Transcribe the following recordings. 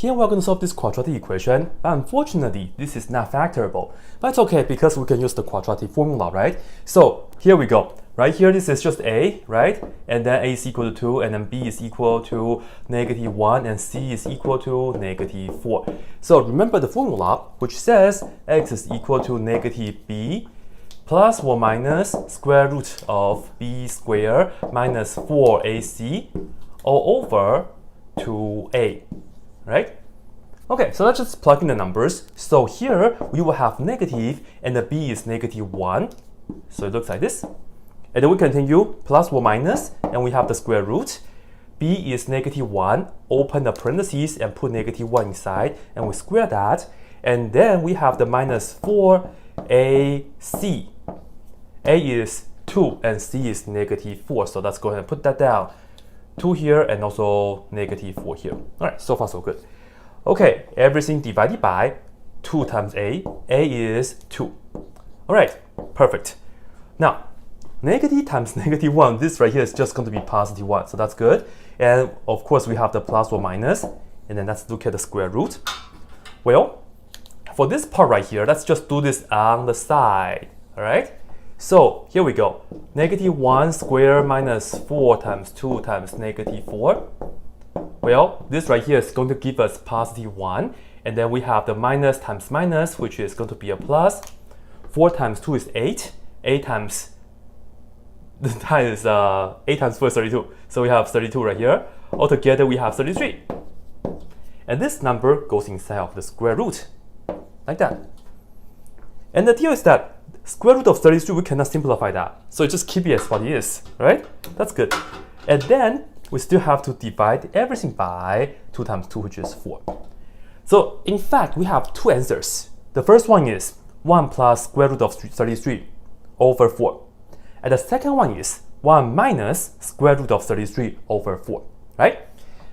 Here we're going to solve this quadratic equation, but unfortunately this is not factorable. But it's okay because we can use the quadratic formula, right? So here we go. Right here this is just a, right? And then a is equal to 2, and then b is equal to -1, and c is equal to -4. So remember the formula, which says x is equal to -b plus or minus square root of b squared minus 4ac all over 2a, right? Okay, so let's just plug in the numbers. So here we will have negative, and the b is -1. So it looks like this. And then we continue plus or minus, and we have the square root. b is -1, open the parentheses and put -1 inside, and we square that. And then we have the minus 4ac. A is 2 and c is -4. So let's go ahead and put that down. 2 here and also -4 here. All right, so far so good. Okay, everything divided by 2 times a. A is 2. All right, perfect. Now, negative times -1, this right here is just going to be +1, so that's good. And of course, we have the plus or minus, and then let's look at the square root. Well, for this part right here, let's just do this on the side, all right? So here we go. -1 squared minus 4 times 2 times -4. Well, this right here is going to give us +1, and then we have the minus times minus, which is going to be a plus. 4 times 2 is 8. 8 times 8 times 4 is 32. So we have 32 right here. Altogether, we have 33. And this number goes inside of the square root, like that. And the deal is that square root of 33, we cannot simplify that. So just keep it as what it is, right? That's good. And then we still have to divide everything by 2 times 2, which is 4. So in fact, we have two answers. The first one is 1 plus square root of 33 over 4. And the second one is 1 minus square root of 33 over 4, right?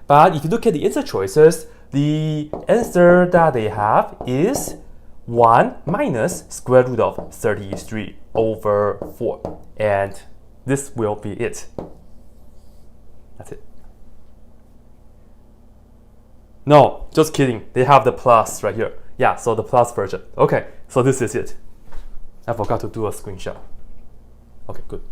But if you look at the answer choices, the answer that they have is 1 minus square root of 33 over 4. And this will be it. That's it. No, just kidding. They have the plus right here. Yeah, so the plus version. Okay, so this is it. I forgot to do a screenshot. Okay, good.